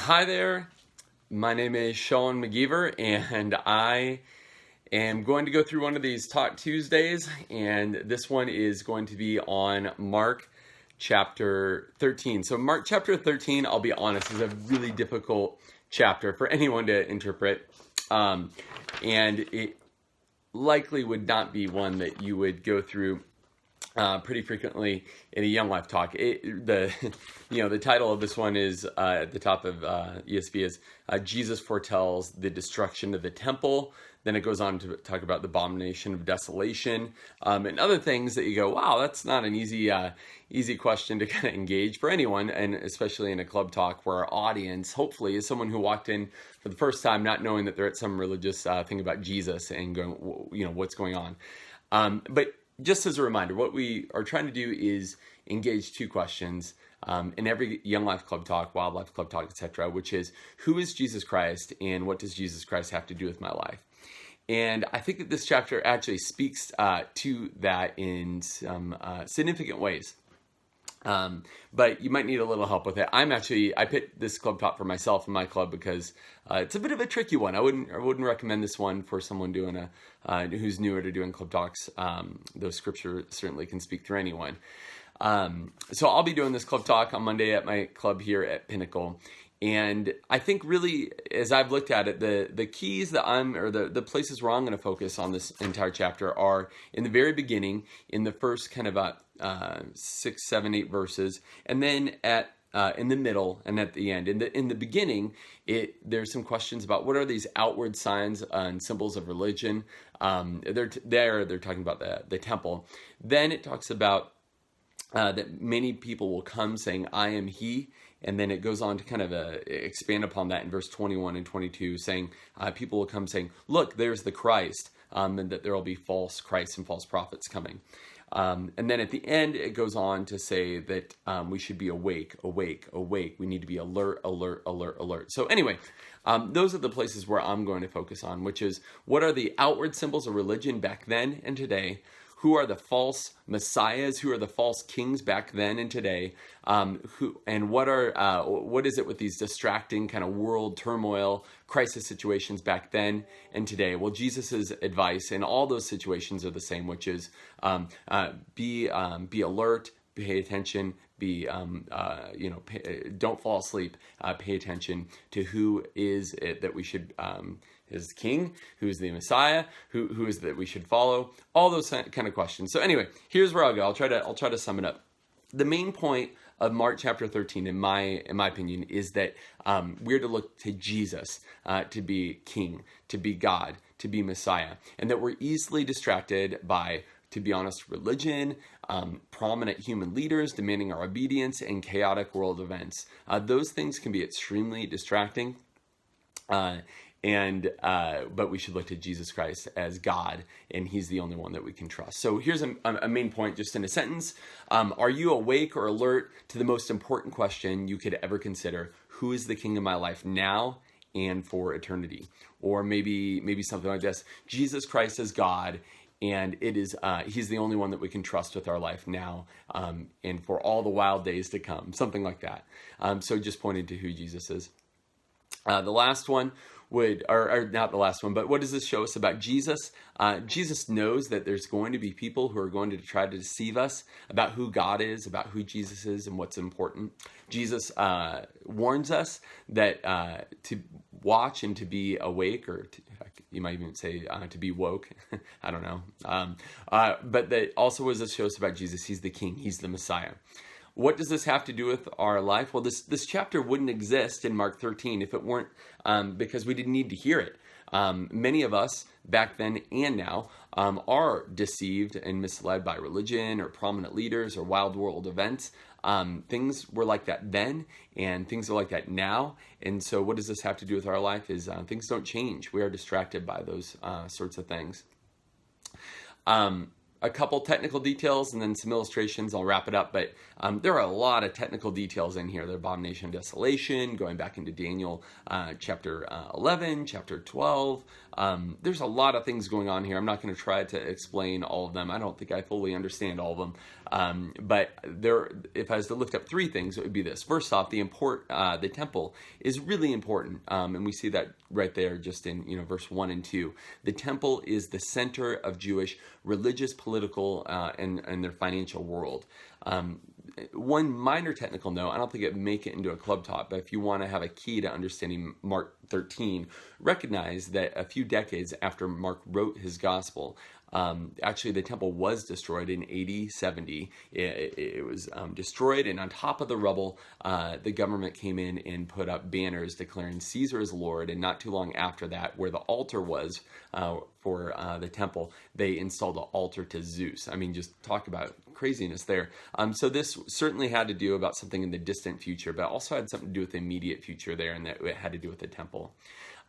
Hi there, my name is Sean McGeever, and I am going to go through one of these Talk Tuesdays, and this one is going to be on Mark chapter 13. So Mark chapter 13, I'll be honest, is a really difficult chapter for anyone to interpret, and it likely would not be one that you would go through pretty frequently in a Young Life talk. The title of this one is at the top of ESV is Jesus foretells the destruction of the temple. Then it goes on to talk about the Abomination of Desolation and other things that you go, wow, that's not an easy question to kind of engage for anyone, and especially in a club talk where our audience hopefully is someone who walked in for the first time not knowing that they're at some religious thing about Jesus and going, what's going on. But just as a reminder, what we are trying to do is engage two questions in every Young Life Club Talk, Wildlife Club Talk, etc., which is, who is Jesus Christ and what does Jesus Christ have to do with my life? And I think that this chapter actually speaks to that in some significant ways. But you might need a little help with it. I picked this club talk for myself in my club because it's a bit of a tricky one. I wouldn't recommend this one for someone doing who's newer to doing club talks. Though scripture certainly can speak through anyone. So I'll be doing this club talk on Monday at my club here at Pinnacle. And I think really, as I've looked at it, the keys that the places where I'm going to focus on this entire chapter are in the very beginning, in the first kind of 6, 7, 8 verses, and then in the middle and at the end. In the beginning, there's some questions about what are these outward signs and symbols of religion. They're talking about the temple. Then it talks about that many people will come saying, I am he. And then it goes on to kind of expand upon that in verse 21 and 22, saying people will come saying, look, there's the Christ, and that there will be false Christs and false prophets coming. And then at the end, it goes on to say that we should be awake. We need to be alert. So anyway, those are the places where I'm going to focus on, which is what are the outward symbols of religion back then and today? Who are the false messiahs? Who are the false kings back then and today? What is it with these distracting kind of world turmoil, crisis situations back then and today? Well, Jesus's advice in all those situations are the same, which is be alert, pay attention, don't fall asleep. Pay attention to who is it that we should. Is king, who is the Messiah, who is that we should follow, all those kind of questions. So anyway, here's where I'll go. I'll try to sum it up. The main point of Mark chapter 13, in my opinion, is that we're to look to Jesus to be king, to be God, to be Messiah, and that we're easily distracted by, to be honest, religion, prominent human leaders demanding our obedience, and chaotic world events. Those things can be extremely distracting. But we should look to Jesus Christ as God, and he's the only one that we can trust. So here's a main point just in a sentence. Are you awake or alert to the most important question you could ever consider? Who is the king of my life now and for eternity? Or maybe something like this. Jesus Christ is God, and he's the only one that we can trust with our life now and for all the wild days to come. Something like that. So just pointing to who Jesus is. The last one or not the last one, but what does this show us about Jesus? Jesus knows that there's going to be people who are going to try to deceive us about who God is, about who Jesus is, and what's important. Jesus warns us that to watch and to be awake, or you might even say to be woke. I don't know. But that also what does this show us about Jesus? He's the King. He's the Messiah. What does this have to do with our life? Well, this chapter wouldn't exist in Mark 13 if it weren't because we didn't need to hear it. Many of us back then and now are deceived and misled by religion or prominent leaders or wild world events. Things were like that then, and things are like that now. And so what does this have to do with our life is things don't change. We are distracted by those sorts of things. A couple technical details and then some illustrations. I'll wrap it up. But There are a lot of technical details in here. The Abomination of Desolation, going back into Daniel chapter 11, chapter 12. There's a lot of things going on here. I'm not going to try to explain all of them. I don't think I fully understand all of them. But if I was to lift up three things, it would be this. First off, the temple is really important, and we see that right there just in verse 1 and 2. The temple is the center of Jewish religious, political, and their financial world. One minor technical note, I don't think it would make it into a club talk, but if you want to have a key to understanding Mark 13, recognize that a few decades after Mark wrote his gospel, actually the temple was destroyed in AD 70. It was destroyed, and on top of the rubble, the government came in and put up banners declaring Caesar is Lord, and not too long after that, where the altar was for the temple, they installed an altar to Zeus. I mean, just talk about craziness there. So this certainly had to do about something in the distant future, but also had something to do with the immediate future there, and that it had to do with the temple.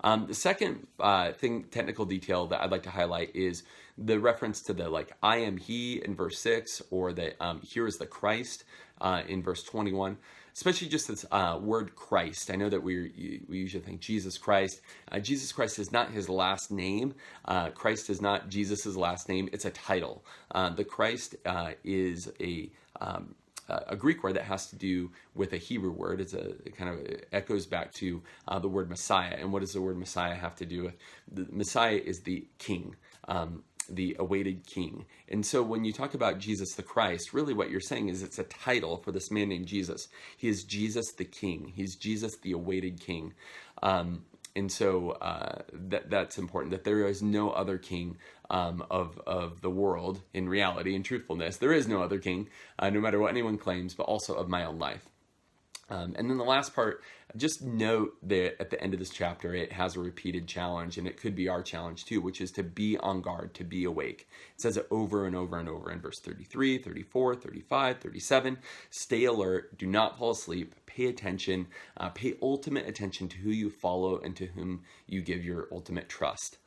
The second technical detail that I'd like to highlight is the reference to the I am he in verse 6, or the here is the Christ in verse 21. Especially just this word Christ. I know that we usually think Jesus Christ. Jesus Christ is not his last name. Christ is not Jesus's last name. It's a title. The Christ is a Greek word that has to do with a Hebrew word. It kind of echoes back to the word Messiah. And what does the word Messiah have to do with? The Messiah is the king. The awaited king. And so when you talk about Jesus the Christ, really what you're saying is it's a title for this man named Jesus. He is Jesus the King. He's Jesus the awaited king. And so that's important, that there is no other king of the world in reality and truthfulness. There is no other king, no matter what anyone claims, but also of my own life. And then the last part, just note that at the end of this chapter, it has a repeated challenge, and it could be our challenge too, which is to be on guard, to be awake. It says it over and over and over in verse 33, 34, 35, 37. Stay alert, do not fall asleep, pay attention, pay ultimate attention to who you follow and to whom you give your ultimate trust.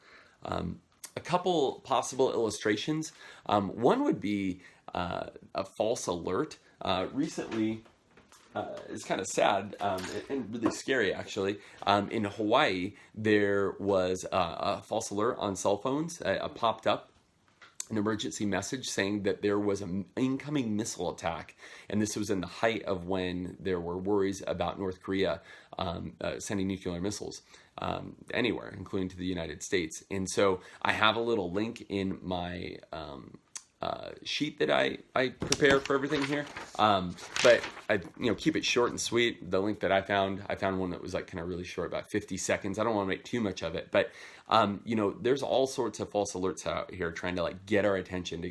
A couple possible illustrations. One would be a false alert. Recently, it's kind of sad and really scary, actually. In Hawaii, there was a false alert on cell phones. Popped up an emergency message saying that there was an incoming missile attack. And this was in the height of when there were worries about North Korea sending nuclear missiles anywhere, including to the United States. And so I have a little link in my sheet that I prepare for everything here, but I keep it short and sweet. The link that I found one that was kind of really short, about 50 seconds. I don't want to make too much of it, but there's all sorts of false alerts out here trying to get our attention,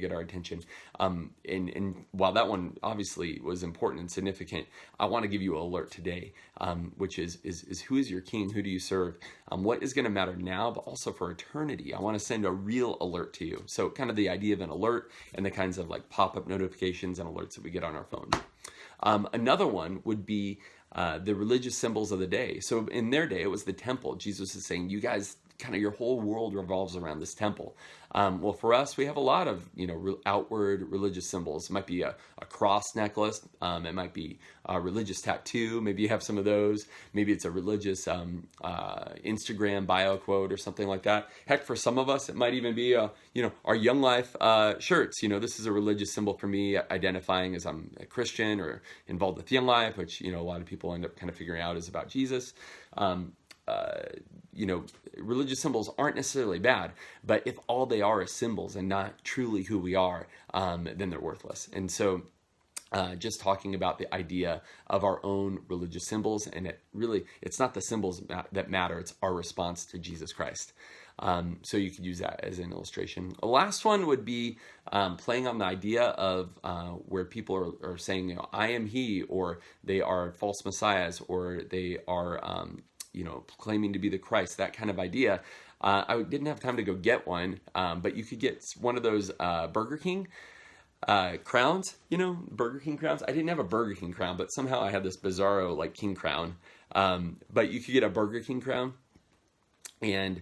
and while that one obviously was important and significant, I want to give you an alert today, which is who is your king? Who do you serve? What is going to matter now, but also for eternity? I want to send a real alert to you. So kind of the idea of an alert and the kinds of pop-up notifications and alerts that we get on our phone. Another one would be the religious symbols of the day. So in their day, it was the temple. Jesus is saying, you guys, kind of your whole world revolves around this temple. Well, for us, we have a lot of outward religious symbols. It might be a cross necklace. It might be a religious tattoo. Maybe you have some of those. Maybe it's a religious Instagram bio quote or something like that. Heck, for some of us, it might even be our Young Life shirts. This is a religious symbol for me, identifying as I'm a Christian or involved with Young Life, which a lot of people end up kind of figuring out is about Jesus. Religious symbols aren't necessarily bad, but if all they are is symbols and not truly who we are, then they're worthless. And so just talking about the idea of our own religious symbols, and it's not the symbols that matter, it's our response to Jesus Christ. So you could use that as an illustration. The last one would be playing on the idea of where people are saying, I am he, or they are false messiahs, or they are claiming to be the Christ, that kind of idea. I didn't have time to go get one, but you could get one of those Burger King crowns, Burger King crowns. I didn't have a Burger King crown, but somehow I had this bizarro king crown. But you could get a Burger King crown and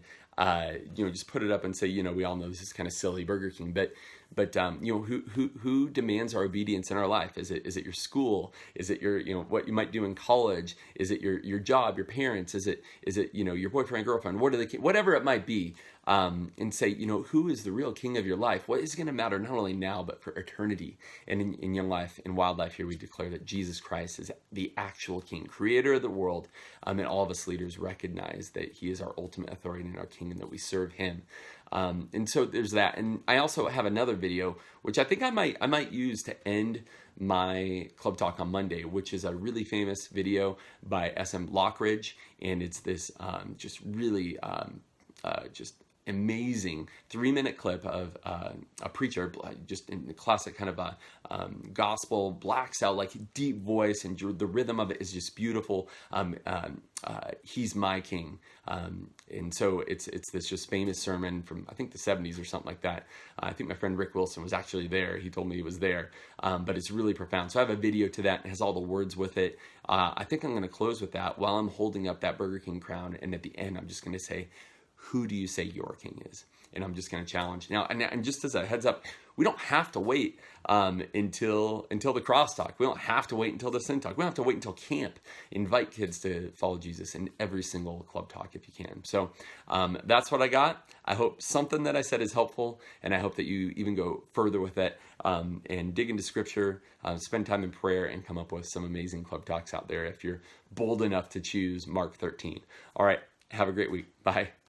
just put it up and say, we all know this is kind of silly, Burger King, but But who demands our obedience in our life? Is it your school? Is it your what you might do in college? Is it your job, your parents? Is it your boyfriend, girlfriend? Whatever it might be, and say who is the real king of your life? What is going to matter not only now but for eternity? And in Young Life and Wildlife here we declare that Jesus Christ is the actual King, creator of the world, and all of us leaders recognize that He is our ultimate authority and our King, and that we serve Him. And so there's that. And I also have another video which I think I might use to end my club talk on Monday, which is a really famous video by S.M. Lockridge, and it's this just really just amazing 3-minute clip of a preacher, just in the classic kind of gospel, blacks out, like deep voice, and the rhythm of it is just beautiful. He's my King, and so it's this just famous sermon from I think the 70s or something like that. I think my friend Rick Wilson was actually there. He told me he was there, but it's really profound. So I have a video to that. It has all the words with it. I think I'm going to close with that while I'm holding up that Burger King crown, and at the end I'm just going to say, who do you say your King is? And I'm just going to challenge. Now, and just as a heads up, we don't have to wait until the crosstalk. We don't have to wait until the sin talk. We don't have to wait until camp. Invite kids to follow Jesus in every single club talk if you can. So that's what I got. I hope something that I said is helpful, and I hope that you even go further with it and dig into Scripture, spend time in prayer, and come up with some amazing club talks out there if you're bold enough to choose Mark 13. All right, have a great week. Bye.